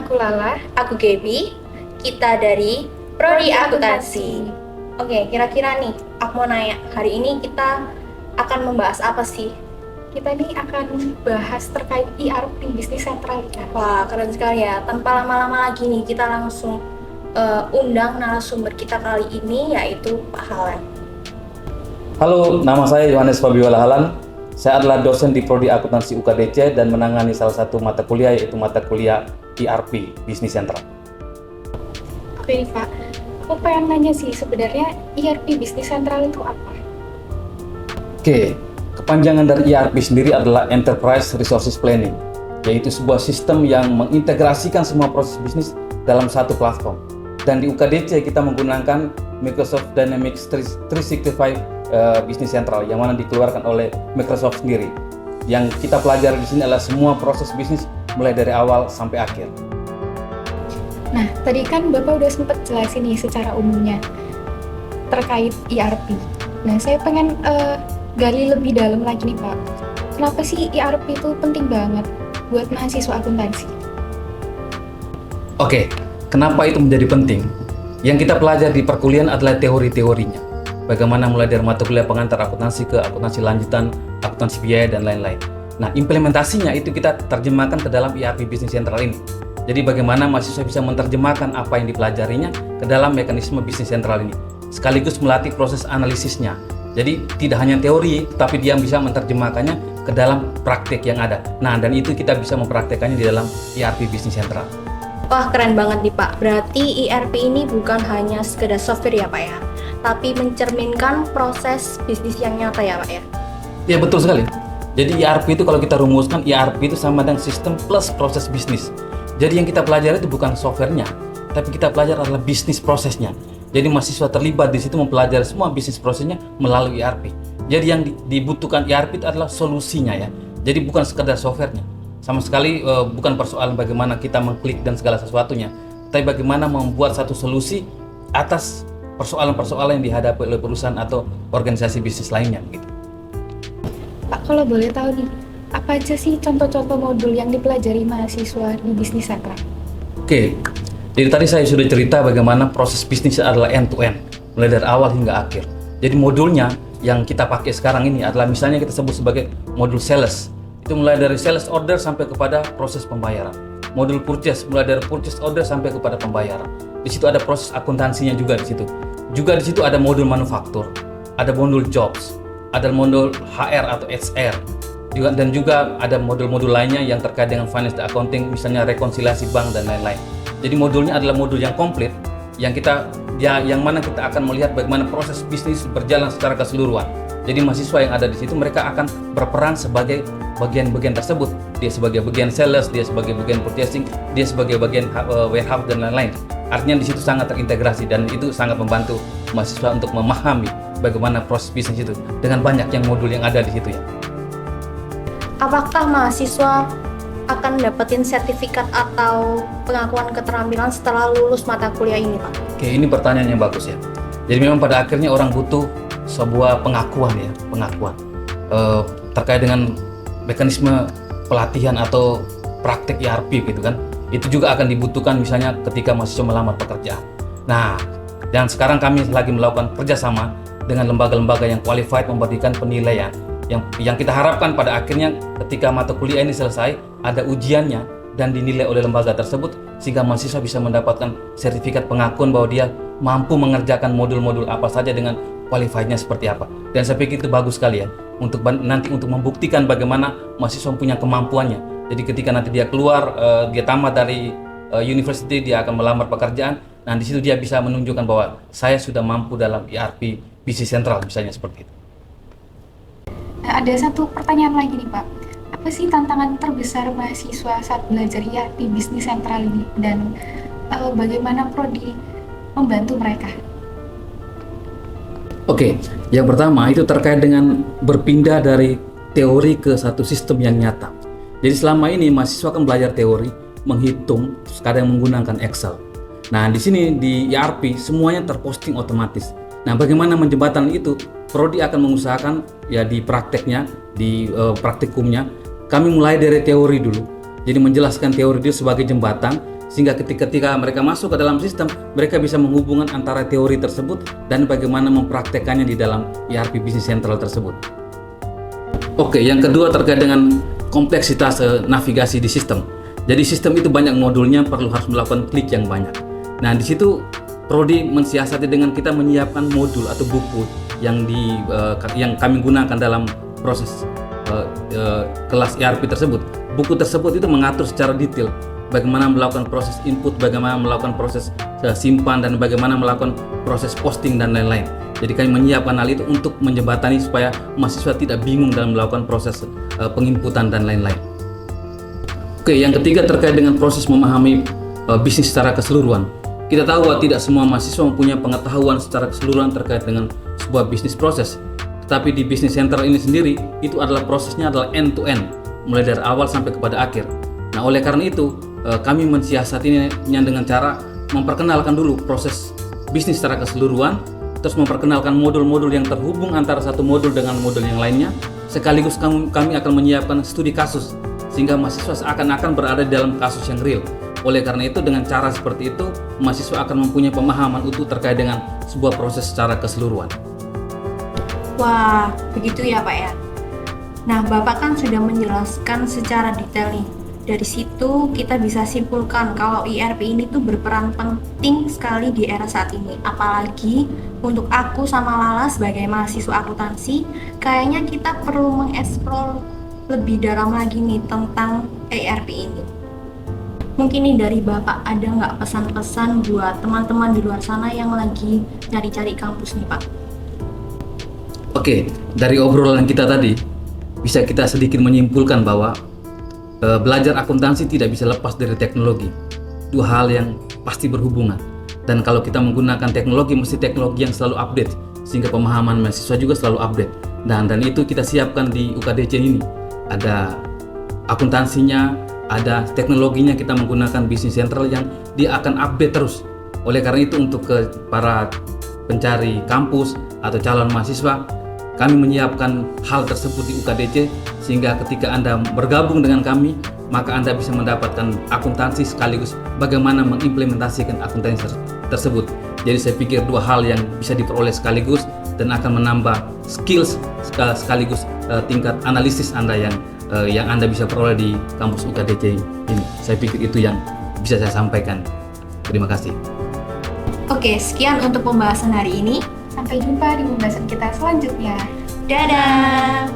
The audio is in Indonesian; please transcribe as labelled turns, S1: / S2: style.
S1: aku Lala.
S2: Aku Gaby, kita dari Prodi Akuntansi. Oke, kira-kira nih, aku mau nanya, hari ini kita akan membahas apa sih?
S1: Kita ini akan bahas terkait ERP Bisnis Sentral.
S2: Wah, keren sekali ya. Tanpa lama-lama lagi nih, kita langsung undang narasumber kita kali ini, yaitu Pak Halan.
S3: Halo, nama saya Yohanes Fabiola Halan. Saya adalah dosen di Prodi Akuntansi UKDC dan menangani salah satu mata kuliah, yaitu mata kuliah ERP Bisnis Sentral.
S1: Oke nih Pak, aku pengen nanya sih, sebenarnya ERP Bisnis Sentral itu apa?
S3: Oke, kepanjangan dari ERP sendiri adalah Enterprise Resources Planning, yaitu sebuah sistem yang mengintegrasikan semua proses bisnis dalam satu platform. Dan di UKDC kita menggunakan Microsoft Dynamics 365 Business Central yang mana dikeluarkan oleh Microsoft sendiri. Yang kita pelajari di sini adalah semua proses bisnis mulai dari awal sampai akhir.
S1: Nah, tadi kan Bapak udah sempat jelasin nih secara umumnya terkait ERP. Nah, saya pengen gali lebih dalam lagi nih Pak. Kenapa sih ERP itu penting banget buat mahasiswa akuntansi?
S3: Oke, kenapa itu menjadi penting? Yang kita pelajari di perkuliahan adalah teori-teorinya. Bagaimana mulai dari mata kuliah pengantar akuntansi ke akuntansi lanjutan, akuntansi biaya, dan lain-lain. Nah, implementasinya itu kita terjemahkan ke dalam ERP Business Central ini. Jadi bagaimana mahasiswa bisa menerjemahkan apa yang dipelajarinya ke dalam mekanisme Business Central ini. Sekaligus melatih proses analisisnya. Jadi tidak hanya teori, tapi dia bisa menerjemahkannya ke dalam praktik yang ada. Nah, dan itu kita bisa mempraktekannya di dalam ERP Business Central.
S2: Wah, keren banget nih Pak. Berarti ERP ini bukan hanya sekedar software ya Pak ya, tapi mencerminkan proses bisnis yang nyata ya Pak ya?
S3: Ya, betul sekali. Jadi ERP itu kalau kita rumuskan, ERP itu sama dengan sistem plus proses bisnis. Jadi yang kita pelajari itu bukan softwarenya, tapi kita pelajari adalah bisnis prosesnya. Jadi mahasiswa terlibat di situ mempelajari semua bisnis prosesnya melalui ERP. Jadi yang dibutuhkan ERP itu adalah solusinya ya. Jadi bukan sekedar softwarenya. Sama sekali bukan persoalan bagaimana kita mengklik dan segala sesuatunya, tapi bagaimana membuat satu solusi atas persoalan-persoalan yang dihadapi oleh perusahaan atau organisasi bisnis lainnya gitu.
S1: Pak, kalau boleh tahu nih, apa aja sih contoh-contoh modul yang dipelajari mahasiswa di Bisnis Sentral?
S3: Oke, jadi tadi saya sudah cerita bagaimana proses bisnis adalah end to end, mulai dari awal hingga akhir. Jadi modulnya yang kita pakai sekarang ini adalah misalnya kita sebut sebagai modul sales. Itu mulai dari sales order sampai kepada proses pembayaran. Modul purchase mulai dari purchase order sampai kepada pembayaran. Di situ ada proses akuntansinya juga di situ. Juga di situ ada modul manufaktur, ada modul jobs, ada modul HR atau HR. Dan juga ada modul-modul lainnya yang terkait dengan finance dan accounting, misalnya rekonsiliasi bank dan lain-lain. Jadi modulnya adalah modul yang komplit yang mana kita akan melihat bagaimana proses bisnis berjalan secara keseluruhan. Jadi mahasiswa yang ada di situ mereka akan berperan sebagai bagian-bagian tersebut. Dia sebagai bagian sales, dia sebagai bagian purchasing, dia sebagai bagian warehouse dan lain-lain. Artinya di situ sangat terintegrasi dan itu sangat membantu mahasiswa untuk memahami bagaimana proses bisnis itu dengan banyak yang modul yang ada di situ ya.
S2: Apakah mahasiswa akan dapetin sertifikat atau pengakuan keterampilan setelah lulus mata kuliah ini Pak?
S3: Oke, ini pertanyaan yang bagus ya. Jadi memang pada akhirnya orang butuh sebuah pengakuan ya, terkait dengan mekanisme pelatihan atau praktik ERP gitu kan. Itu juga akan dibutuhkan misalnya ketika mahasiswa melamar pekerjaan. Nah, dan sekarang kami lagi melakukan kerjasama dengan lembaga-lembaga yang qualified memberikan penilaian yang kita harapkan pada akhirnya ketika mata kuliah ini selesai ada ujiannya dan dinilai oleh lembaga tersebut sehingga mahasiswa bisa mendapatkan sertifikat pengakuan bahwa dia mampu mengerjakan modul-modul apa saja dengan qualified-nya seperti apa. Dan saya pikir itu bagus sekali ya untuk nanti untuk membuktikan bagaimana mahasiswa punya kemampuannya. Jadi ketika nanti dia keluar, dia tamat dari university, dia akan melamar pekerjaan. Nah, di situ dia bisa menunjukkan bahwa saya sudah mampu dalam ERP Business Central misalnya seperti itu.
S1: Nah, ada satu pertanyaan lagi nih Pak. Apa sih tantangan terbesar mahasiswa saat belajar ERP Bisnis Sentral ini dan bagaimana Prodi membantu mereka?
S3: Oke, yang pertama itu terkait dengan berpindah dari teori ke satu sistem yang nyata. Jadi selama ini mahasiswa akan belajar teori, menghitung, kadang menggunakan Excel. Nah, di sini di ERP semuanya terposting otomatis. Nah, bagaimana menjembatani itu? Prodi akan mengusahakan ya di prakteknya, di praktikumnya, kami mulai dari teori dulu. Jadi menjelaskan teori itu sebagai jembatan Sehingga ketika mereka masuk ke dalam sistem, mereka bisa menghubungkan antara teori tersebut dan bagaimana mempraktekannya di dalam ERP Business Central tersebut. Oke, yang kedua terkait dengan kompleksitas navigasi di sistem. Jadi sistem itu banyak modulnya, perlu harus melakukan klik yang banyak. Nah, di situ Prodi mensiasati dengan kita menyiapkan modul atau buku yang kami gunakan dalam proses kelas ERP tersebut. Buku tersebut itu mengatur secara detail bagaimana melakukan proses input, bagaimana melakukan proses simpan, dan bagaimana melakukan proses posting dan lain-lain. Jadi kami menyiapkan hal itu untuk menjembatani supaya mahasiswa tidak bingung dalam melakukan proses penginputan dan lain-lain. Oke, yang ketiga terkait dengan proses memahami bisnis secara keseluruhan. Kita tahu bahwa tidak semua mahasiswa mempunyai pengetahuan secara keseluruhan terkait dengan sebuah bisnis proses. Tetapi di Business Central ini sendiri, itu adalah prosesnya adalah end to end, mulai dari awal sampai kepada akhir. Nah, oleh karena itu, kami mensiasatinya dengan cara memperkenalkan dulu proses bisnis secara keseluruhan, terus memperkenalkan modul-modul yang terhubung antara satu modul dengan modul yang lainnya, sekaligus kami akan menyiapkan studi kasus, sehingga mahasiswa seakan-akan berada di dalam kasus yang real. Oleh karena itu, dengan cara seperti itu, mahasiswa akan mempunyai pemahaman utuh terkait dengan sebuah proses secara keseluruhan.
S2: Wah, begitu ya Pak ya. Nah, Bapak kan sudah menjelaskan secara detail nih. Dari situ kita bisa simpulkan kalau ERP ini tuh berperan penting sekali di era saat ini. Apalagi untuk aku sama Lala sebagai mahasiswa akuntansi, kayaknya kita perlu mengeksplor lebih dalam lagi nih tentang ERP ini. Mungkin nih dari Bapak ada nggak pesan-pesan buat teman-teman di luar sana yang lagi cari-cari kampus nih Pak?
S3: Oke, dari obrolan kita tadi, bisa kita sedikit menyimpulkan bahwa belajar akuntansi tidak bisa lepas dari teknologi. Dua hal yang pasti berhubungan. Dan kalau kita menggunakan teknologi, mesti teknologi yang selalu update, sehingga pemahaman mahasiswa juga selalu update. Dan itu kita siapkan di UKDC ini. Ada akuntansinya, ada teknologinya, kita menggunakan Business Central yang dia akan update terus. Oleh karena itu, untuk para pencari kampus atau calon mahasiswa, kami menyiapkan hal tersebut di UKDC, sehingga ketika Anda bergabung dengan kami, maka Anda bisa mendapatkan akuntansi sekaligus bagaimana mengimplementasikan akuntansi tersebut. Jadi saya pikir dua hal yang bisa diperoleh sekaligus dan akan menambah skills sekaligus tingkat analisis Anda yang Anda bisa peroleh di kampus UKDC ini. Saya pikir itu yang bisa saya sampaikan. Terima kasih.
S2: Oke, sekian untuk pembahasan hari ini.
S1: Sampai jumpa di pembahasan kita selanjutnya.
S2: Dadah!